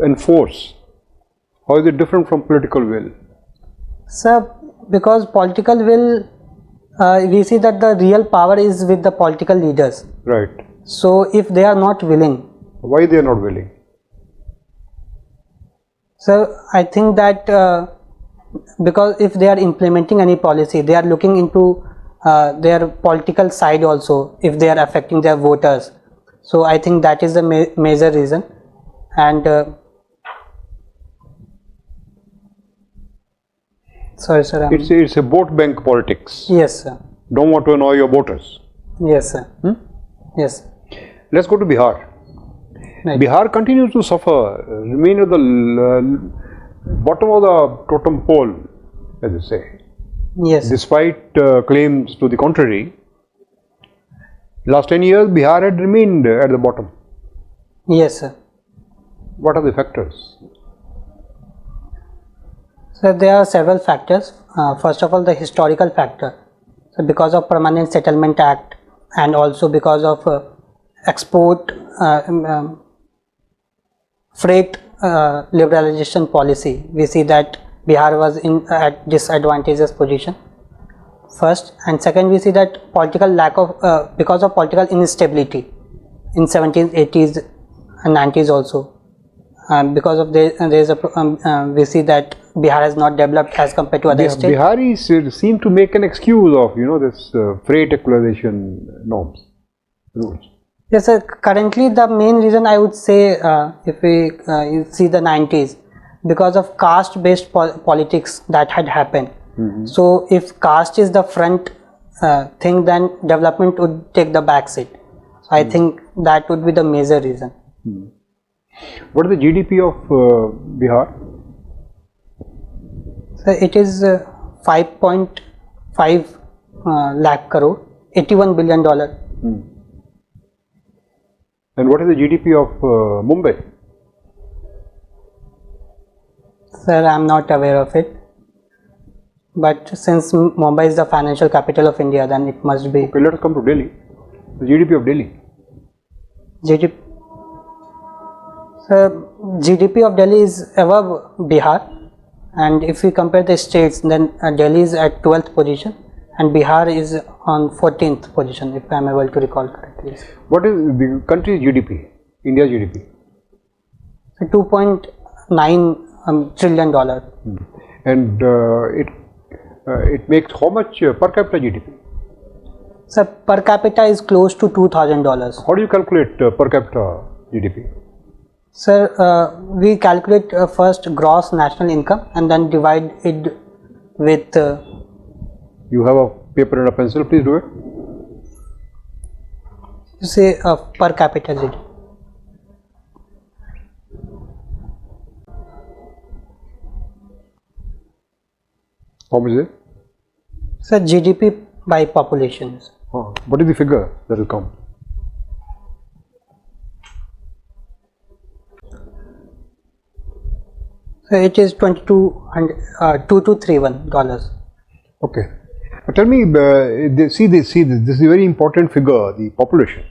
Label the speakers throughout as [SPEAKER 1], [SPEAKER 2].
[SPEAKER 1] enforce? How is it different from political will?
[SPEAKER 2] Sir, because political will, we see that the real power is with the political leaders.
[SPEAKER 1] Right.
[SPEAKER 2] So if they are not willing,
[SPEAKER 1] Why they are not willing?
[SPEAKER 2] so I think that because if they are implementing any policy, they are looking into their political side also, if they are affecting their voters. So I think that is the major reason. And sorry sir.
[SPEAKER 1] It's a vote bank politics.
[SPEAKER 2] Yes sir.
[SPEAKER 1] Don't want to annoy your voters.
[SPEAKER 2] Yes sir. Yes.
[SPEAKER 1] Let's go to Bihar.
[SPEAKER 2] Right.
[SPEAKER 1] Bihar continues to suffer, remain at the bottom of the totem pole, as they say.
[SPEAKER 2] Yes.
[SPEAKER 1] Despite claims to the contrary, last 10 years Bihar had remained at the bottom.
[SPEAKER 2] Yes sir.
[SPEAKER 1] What are the factors?
[SPEAKER 2] So there are several factors. First of all, the historical factor. So because of Permanent Settlement Act and also because of export freight liberalization policy, we see that Bihar was in at disadvantageous position. First, and second, we see that political lack of because of political instability in 70s, 80s, and 90s also. Because of there is a we see that Bihar has not developed as compared to other states.
[SPEAKER 1] Biharis seem to make an excuse of this freight equalization norms, rules.
[SPEAKER 2] Yes sir, currently the main reason I would say if we see the 90s, because of caste based politics that had happened. So if caste is the front thing, then development would take the back seat. So I think that would be the major reason.
[SPEAKER 1] What is the GDP of Bihar?
[SPEAKER 2] So it is 5.5 lakh crore, $81 billion.
[SPEAKER 1] And what is the GDP of Mumbai?
[SPEAKER 2] Sir, I am not aware of it. But since Mumbai is the financial capital of India, then it must be.
[SPEAKER 1] Okay, let us come to Delhi. The GDP of Delhi.
[SPEAKER 2] GDP. Sir, GDP of Delhi is above Bihar. And if we compare the states, then Delhi is at 12th position and Bihar is on 14th position, if I am able to recall correctly.
[SPEAKER 1] What is the country's GDP, India's GDP?
[SPEAKER 2] So $2.9 trillion.
[SPEAKER 1] And it makes how much per capita GDP?
[SPEAKER 2] So per capita is close to $2,000.
[SPEAKER 1] How do you calculate per capita GDP?
[SPEAKER 2] Sir, we calculate first gross national income and then divide it with.
[SPEAKER 1] You have a paper and a pencil, please do it.
[SPEAKER 2] Say per capita GDP.
[SPEAKER 1] How much is it?
[SPEAKER 2] Sir, GDP by population.
[SPEAKER 1] What is the figure that will come?
[SPEAKER 2] So it is $2231.
[SPEAKER 1] Okay. Tell me, see this. This is a very important figure, the population.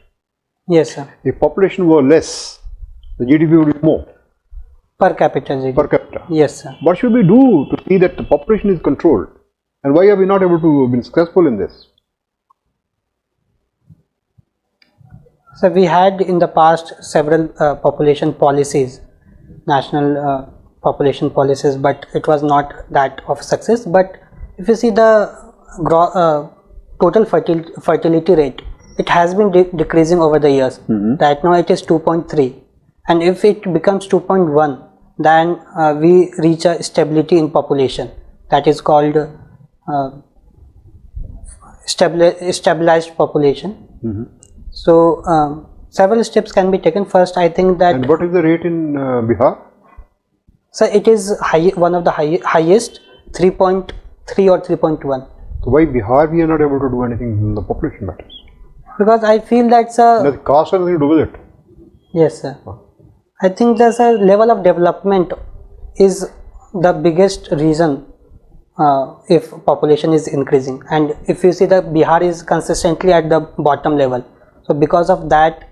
[SPEAKER 2] Yes, sir.
[SPEAKER 1] If population were less, the GDP would be more.
[SPEAKER 2] Per capita GDP.
[SPEAKER 1] Per capita.
[SPEAKER 2] Yes, sir.
[SPEAKER 1] What should we do to see that the population is controlled? And why are we not able to be successful in this?
[SPEAKER 2] So we had in the past several population policies, national population policies, but it was not that of success. But if you see the total fertility rate, it has been decreasing over the years. Right now it is 2.3, and if it becomes 2.1, then we reach a stability in population. That is called stabilized population. So several steps can be taken. First, I think that.
[SPEAKER 1] And what is the rate in Bihar?
[SPEAKER 2] So it is one of the highest, 3.3 or 3.1.
[SPEAKER 1] So why Bihar we are not able to do anything in the population matters?
[SPEAKER 2] Because I feel that's a.
[SPEAKER 1] Does caste have anything to do with it?
[SPEAKER 2] Yes, sir. I think there's a level of development is the biggest reason if population is increasing, and if you see that Bihar is consistently at the bottom level, so because of that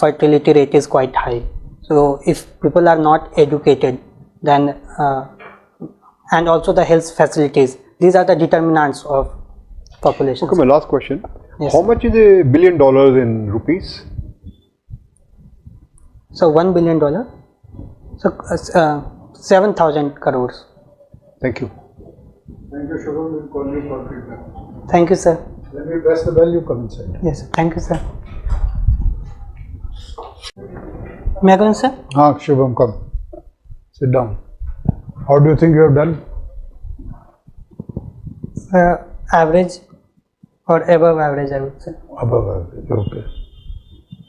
[SPEAKER 2] fertility rate is quite high. So if people are not educated, then and also the health facilities, these are the determinants of population.
[SPEAKER 1] Okay, my last question.
[SPEAKER 2] Yes.
[SPEAKER 1] How much is $1 billion in rupees?
[SPEAKER 2] So $1 billion. So 7,000 crores.
[SPEAKER 1] Thank you.
[SPEAKER 3] Thank you, Shubham. We'll call you for feedback.
[SPEAKER 2] Thank you, sir.
[SPEAKER 3] When we press the bell, you come inside.
[SPEAKER 2] Yes, thank you, sir. May I go in, sir?
[SPEAKER 3] Shubham, come. Sit down. How do you think you have done?
[SPEAKER 2] Average or above average, I would say.
[SPEAKER 3] Above average, okay.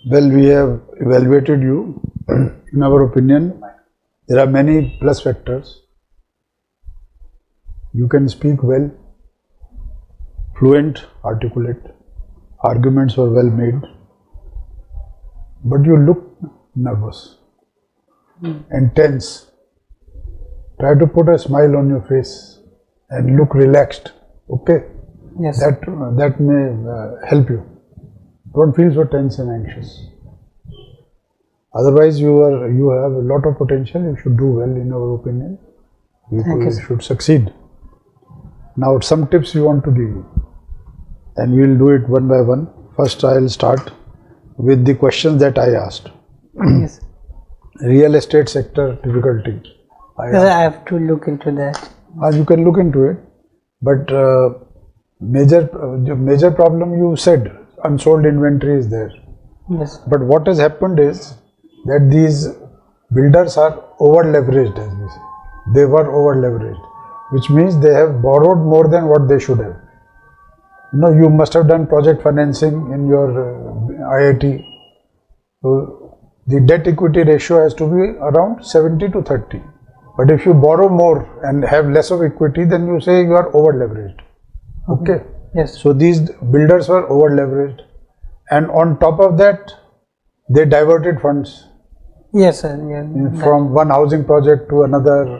[SPEAKER 3] Well, we have evaluated you. In our opinion, there are many plus factors. You can speak well, fluent, articulate, arguments were well made, but you look nervous and tense. Try to put a smile on your face and look relaxed, okay?
[SPEAKER 2] Yes.
[SPEAKER 3] That may help you. Don't feel so tense and anxious. Otherwise, you have a lot of potential. You should do well, in our opinion.
[SPEAKER 2] Thank you,
[SPEAKER 3] You
[SPEAKER 2] sir.
[SPEAKER 3] should succeed. Now, some tips we want to give you, and we will do it one by one. First, I will start with the questions that I asked.
[SPEAKER 2] Yes.
[SPEAKER 3] Real estate sector difficulty. I
[SPEAKER 2] Sir, I have to look into that.
[SPEAKER 3] You can look into it, but major problem you said, unsold inventory is there.
[SPEAKER 2] Yes.
[SPEAKER 3] But what has happened is that these builders are over leveraged, as we say. They were over leveraged, which means they have borrowed more than what they should have. You must have done project financing in your IIT. So the debt equity ratio has to be around 70 to 30. But if you borrow more and have less of equity, then you say you are over leveraged. Okay.
[SPEAKER 2] Yes.
[SPEAKER 3] So these builders were over leveraged, and on top of that, they diverted funds
[SPEAKER 2] Yes, sir. Yeah.
[SPEAKER 3] from one housing project to another,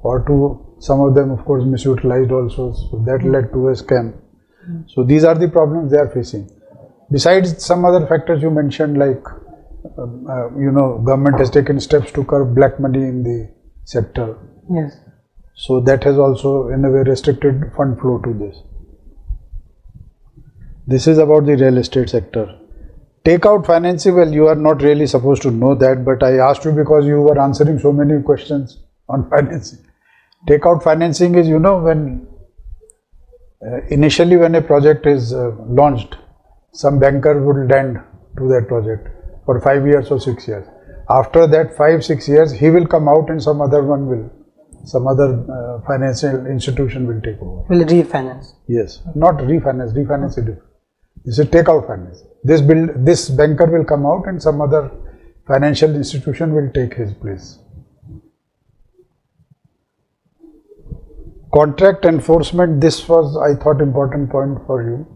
[SPEAKER 3] or to some of them, of course, misutilized also. So that led to a scam. So these are the problems they are facing. Besides some other factors you mentioned, like government has taken steps to curb black money in the sector.
[SPEAKER 2] Yes.
[SPEAKER 3] So that has also in a way restricted fund flow to this. This is about the real estate sector. Takeout financing, well, you are not really supposed to know that, but I asked you because you were answering so many questions on financing. Takeout financing is, when initially when a project is launched, some banker would lend to that project for 5 years or 6 years. After that 5-6 years, he will come out and some other financial institution will take over.
[SPEAKER 2] Will refinance.
[SPEAKER 3] Yes, not refinance. Refinance is different. This is takeout finance. This banker will come out and some other financial institution will take his place. Contract enforcement. This was, I thought, important point for you,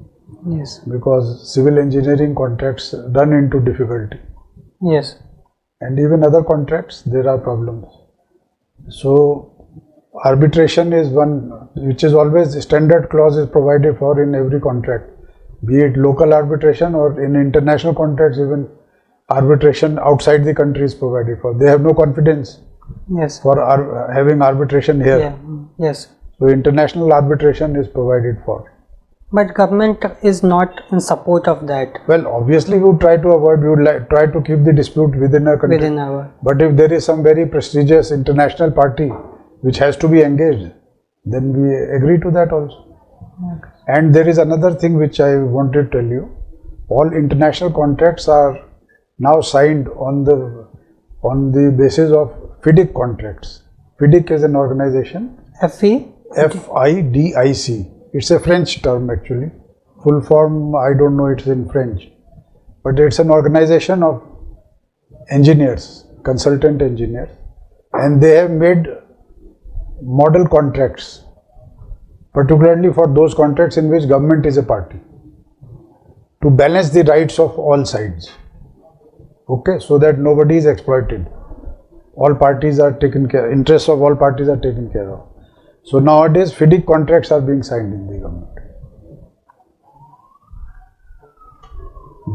[SPEAKER 2] Yes.
[SPEAKER 3] because civil engineering contracts run into difficulty,
[SPEAKER 2] Yes.
[SPEAKER 3] and even other contracts there are problems. So arbitration is one which is always standard clause is provided for in every contract, be it local arbitration or in international contracts, even arbitration outside the country is provided for. They have no confidence
[SPEAKER 2] Yes.
[SPEAKER 3] for having arbitration here.
[SPEAKER 2] Yeah. Yes.
[SPEAKER 3] So international arbitration is provided for.
[SPEAKER 2] But government is not in support of that
[SPEAKER 3] Well, obviously we would try to avoid, we would try to keep the dispute within our country.
[SPEAKER 2] within our.
[SPEAKER 3] But if there is some very prestigious international party which has to be engaged, then we agree to that also. And there is another thing which I want to tell you. All international contracts are now signed on the basis of FIDIC contracts. FIDIC is an organization,
[SPEAKER 2] FE.
[SPEAKER 3] FIDIC. It's a French term actually. Full form, I don't know, it's in French. But it's an organization of engineers, consultant engineers, and they have made model contracts, particularly for those contracts in which government is a party, to balance the rights of all sides. Okay, so that nobody is exploited. All parties are taken care, interests of all parties are taken care of. So nowadays FIDIC contracts are being signed in the government.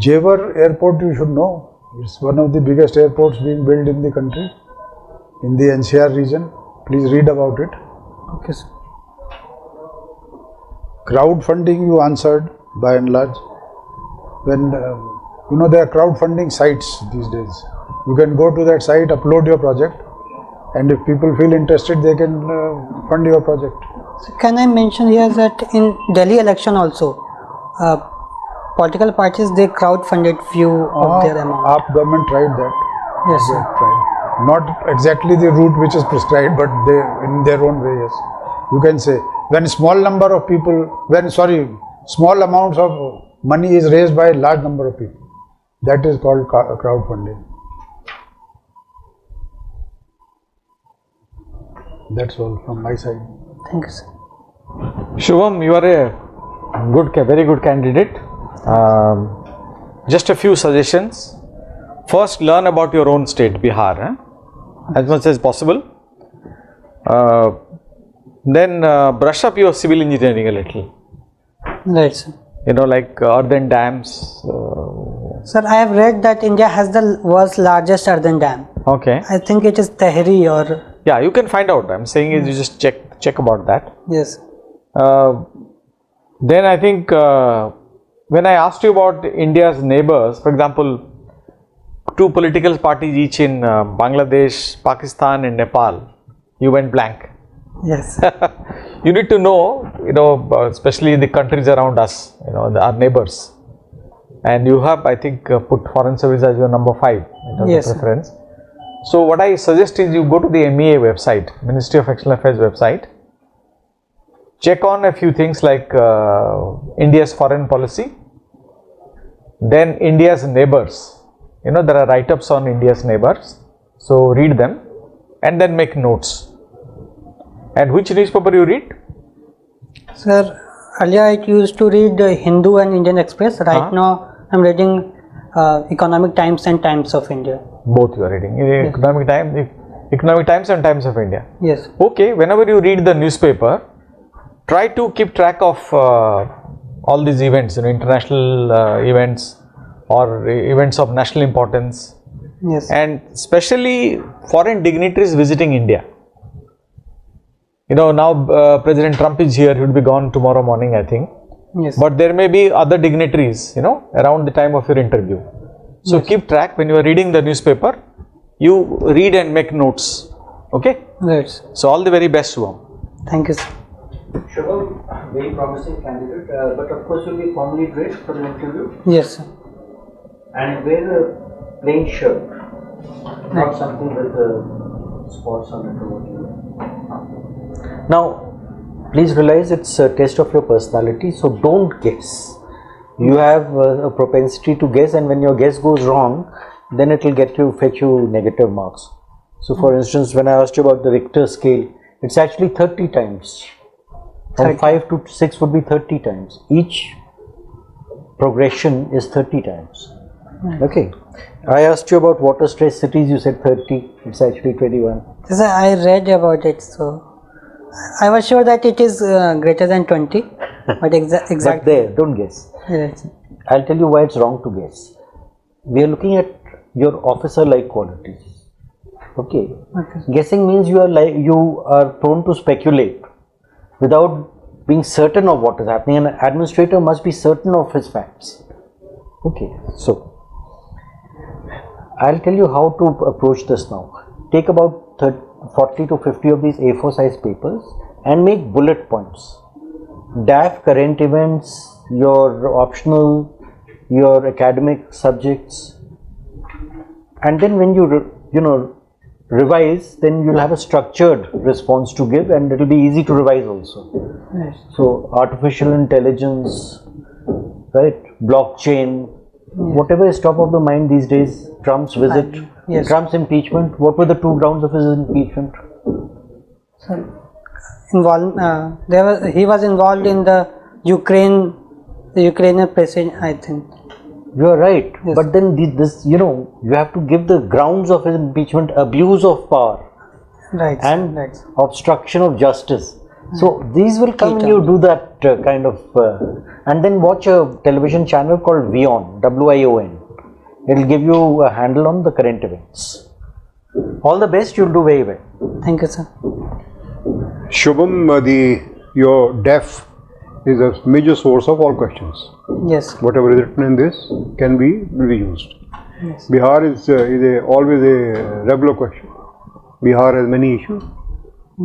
[SPEAKER 3] Jewar Airport, you should know, It's one of the biggest airports being built in the country, in the NCR region. Please read about it.
[SPEAKER 2] Okay, sir.
[SPEAKER 3] Crowdfunding you answered by and large. When there are crowdfunding sites these days. You can go to that site, upload your project, and if people feel interested, they can fund your project.
[SPEAKER 2] So can I mention here that in Delhi election also, political parties, they crowd-funded few of their amount.
[SPEAKER 3] Our government tried that.
[SPEAKER 2] Yes,
[SPEAKER 3] They
[SPEAKER 2] sir.
[SPEAKER 3] tried. Not exactly the route which is prescribed, but they in their own way. Yes, you can say when small amounts of money is raised by a large number of people, that is called crowdfunding. That's all from my side.
[SPEAKER 2] Thank you, sir.
[SPEAKER 4] Shubham, you are a very good candidate. Just a few suggestions. First, learn about your own state, Bihar, as much as possible. Then brush up your civil engineering a little.
[SPEAKER 2] Right, sir.
[SPEAKER 4] Like earthen dams.
[SPEAKER 2] Sir, I have read that India has the world's largest earthen dam.
[SPEAKER 4] Okay.
[SPEAKER 2] I think it is Tehri or...
[SPEAKER 4] Yeah, you can find out. I'm saying is you just check about that.
[SPEAKER 2] Yes.
[SPEAKER 4] Then I think when I asked you about India's neighbors, for example, two political parties each in Bangladesh, Pakistan and Nepal, you went blank.
[SPEAKER 2] Yes.
[SPEAKER 4] You need to know, especially the countries around us, our neighbors. And you have, I think, put foreign service as your number 5 in terms
[SPEAKER 2] Yes,
[SPEAKER 4] of preference. So what I suggest is you go to the MEA website, Ministry of External Affairs website, check on a few things like India's foreign policy, then India's neighbors. There are write-ups on India's neighbors, so read them and then make notes. And which newspaper you read?
[SPEAKER 2] Sir, earlier I used to read Hindu and Indian Express. Right now I am reading Economic Times and Times of India.
[SPEAKER 4] Both you are reading.
[SPEAKER 2] Yes.
[SPEAKER 4] Economic Times and Times of India.
[SPEAKER 2] Yes.
[SPEAKER 4] Okay, whenever you read the newspaper, try to keep track of all these events, international events or events of national importance,
[SPEAKER 2] Yes.
[SPEAKER 4] and especially foreign dignitaries visiting India. Now President Trump is here, he will be gone tomorrow morning, I think.
[SPEAKER 2] Yes.
[SPEAKER 4] But there may be other dignitaries, around the time of your interview. So keep track when you are reading the newspaper, you read and make notes. Okay?
[SPEAKER 2] Right.
[SPEAKER 4] So all the very best, Shubham.
[SPEAKER 2] Thank you, sir.
[SPEAKER 5] Shubham, very promising candidate, but of course you'll be formally dressed for the interview
[SPEAKER 2] Yes, sir.
[SPEAKER 5] and wear a plain shirt, not something with spots on it or whatever. Now, please realize it's a test of your personality, so don't guess. You have a propensity to guess, and when your guess goes wrong, then it will fetch you negative marks. So, for instance, when I asked you about the Richter scale, it's actually 30 times. From 5 to 6 would be 30 times. Each progression is 30 times. Okay. I asked you about water stress cities, you said 30, it's actually 21.
[SPEAKER 2] Sir, I read about it, so I was sure that it is greater than 20, but
[SPEAKER 5] But
[SPEAKER 2] exactly.
[SPEAKER 5] there, don't guess.
[SPEAKER 2] Yes.
[SPEAKER 5] I'll tell you why it's wrong to guess. We are looking at your officer-like qualities. Okay.
[SPEAKER 2] Okay.
[SPEAKER 5] Guessing means you are prone to speculate without being certain of what is happening. An administrator must be certain of his facts. Okay. So I'll tell you how to approach this now. Take about 40 to 50 of these A4 size papers and make bullet points. DAF, current events, your optional, your academic subjects, and then when you revise, then you'll have a structured response to give, and it will be easy to revise also.
[SPEAKER 2] Yes.
[SPEAKER 5] So artificial intelligence, right, blockchain, whatever is top of the mind these days. Trump's visit,
[SPEAKER 2] Yes.
[SPEAKER 5] Trump's impeachment. What were the 2 grounds of his impeachment?
[SPEAKER 2] He was involved in the Ukrainian president, I think.
[SPEAKER 5] You are right,
[SPEAKER 2] Yes.
[SPEAKER 5] but then you have to give the grounds of his impeachment: abuse of power
[SPEAKER 2] Right.
[SPEAKER 5] and
[SPEAKER 2] right.
[SPEAKER 5] obstruction of justice. So these will come when you do that kind of, and then watch a television channel called WION, WION. It will give you a handle on the current events. All the best, you'll do very well.
[SPEAKER 2] Thank you, sir.
[SPEAKER 1] Shubham, your DEF is a major source of all questions.
[SPEAKER 2] Yes.
[SPEAKER 1] Whatever is written in this can be reused.
[SPEAKER 2] Yes.
[SPEAKER 1] Bihar is always a regular question. Bihar has many issues.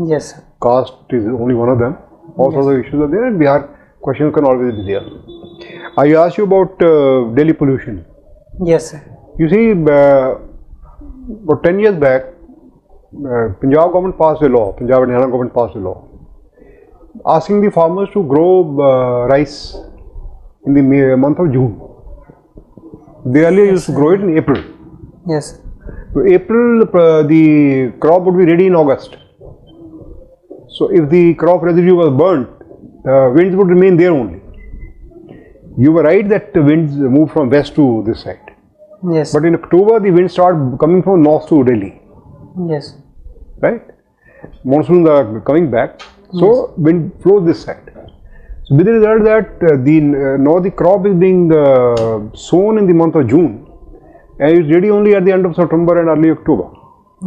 [SPEAKER 2] Yes, sir.
[SPEAKER 1] Caste is only one of them. All sorts of issues are there, and Bihar questions can always be there. I asked you about Delhi pollution.
[SPEAKER 2] Yes, sir.
[SPEAKER 1] You see, about 10 years back, Punjab government passed a law, Punjab and Haryana government passed a law, asking the farmers to grow rice in the month of June. They earlier used to grow it in April.
[SPEAKER 2] Yes.
[SPEAKER 1] So April, the crop would be ready in August. So if the crop residue was burnt, winds would remain there only. You were right that the winds moved from west to this side.
[SPEAKER 2] Yes.
[SPEAKER 1] But in October, the winds start coming from north to Delhi.
[SPEAKER 2] Yes.
[SPEAKER 1] Right? Monsoons are coming back, so wind flows this side. So with the result that now the crop is being sown in the month of June, and it's ready only at the end of September and early October.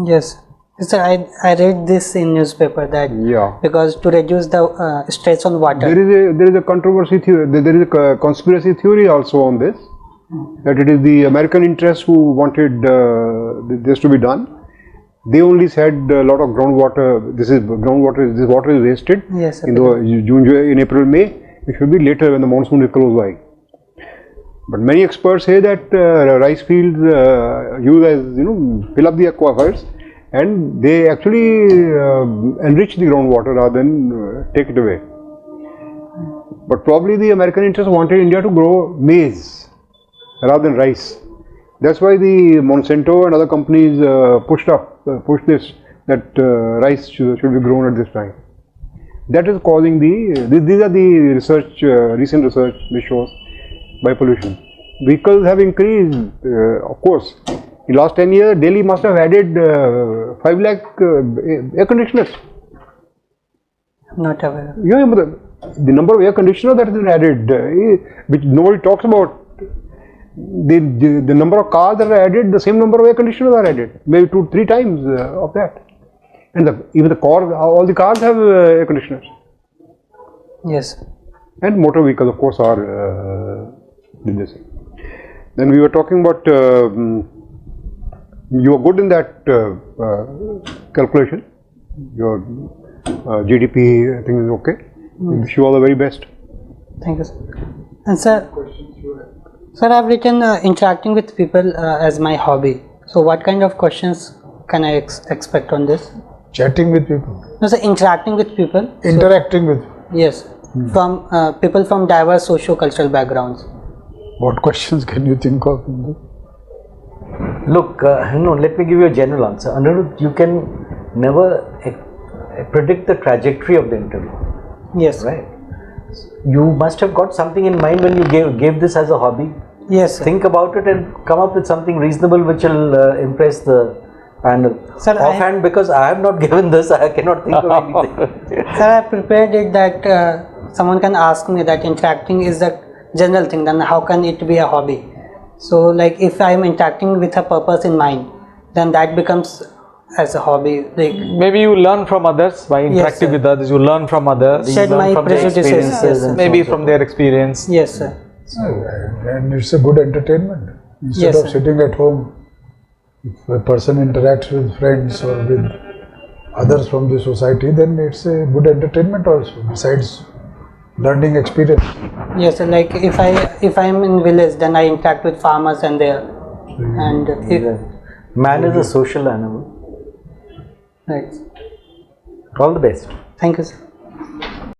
[SPEAKER 2] Yes. Sir, I read this in newspaper that
[SPEAKER 1] Yeah.
[SPEAKER 2] because to reduce the stress on water.
[SPEAKER 1] There is a controversy theory. There is a conspiracy theory also on this, that it is the American interests who wanted this to be done. They only said a lot of groundwater. This water is wasted.
[SPEAKER 2] Yes, sir.
[SPEAKER 1] In in April, May. It should be later when the monsoon is close by. But many experts say that rice fields use as fill up the aquifers, and they actually enrich the groundwater rather than take it away. But probably the American interest wanted India to grow maize rather than rice. That's why the Monsanto and other companies pushed this, that rice should be grown at this time. That is causing these are the recent research which shows by pollution. Vehicles have increased, of course. In last 10 years, Delhi must have added 5 lakh air conditioners.
[SPEAKER 2] Not aware.
[SPEAKER 1] Yeah, but the number of air conditioners that has been added, which nobody talks about. The number of cars that are added, the same number of air conditioners are added, maybe 2-3 times of that. And even the car, all the cars have air conditioners.
[SPEAKER 2] Yes.
[SPEAKER 1] And motor vehicles, of course, are in this. Then we were talking about, you are good in that calculation. Your GDP, I think, is okay. Wish you all the very best.
[SPEAKER 2] Thank you, sir. And sir, I've written interacting with people as my hobby. So what kind of questions can I expect on this?
[SPEAKER 3] Chatting with people.
[SPEAKER 2] No, sir, interacting with people.
[SPEAKER 3] Interacting with.
[SPEAKER 2] Yes, from people from diverse socio-cultural backgrounds.
[SPEAKER 3] What questions can you think of?
[SPEAKER 5] Look, let me give you a general answer. Anirudh, you can never predict the trajectory of the interview,
[SPEAKER 2] Yes.
[SPEAKER 5] right? You must have got something in mind when you gave this as a hobby.
[SPEAKER 2] Yes, sir.
[SPEAKER 5] Think about it and come up with something reasonable which will impress the panel.
[SPEAKER 2] Sir,
[SPEAKER 5] offhand, because I have not given this, I cannot think of anything.
[SPEAKER 2] Sir, I prepared it that someone can ask me that interacting is a general thing, then how can it be a hobby? So like if I am interacting with a purpose in mind, then that becomes as a hobby. Like
[SPEAKER 4] Maybe you learn from others by interacting
[SPEAKER 2] sir.
[SPEAKER 4] with others. You learn from others.
[SPEAKER 2] Shed
[SPEAKER 4] you learn
[SPEAKER 2] my
[SPEAKER 4] from their
[SPEAKER 2] prejudices.
[SPEAKER 4] experiences,
[SPEAKER 2] Yes, sir.
[SPEAKER 4] maybe from their experience.
[SPEAKER 2] yes, sir.
[SPEAKER 3] And it's a good entertainment. Instead
[SPEAKER 2] Yes,
[SPEAKER 3] of
[SPEAKER 2] sir.
[SPEAKER 3] sitting at home, if a person interacts with friends or with others from the society, then it's a good entertainment also, besides learning experience.
[SPEAKER 2] Yes, sir. Like if I am in village, then I interact with farmers and
[SPEAKER 5] Man is a social animal.
[SPEAKER 2] right.
[SPEAKER 5] All the best.
[SPEAKER 2] Thank you, sir.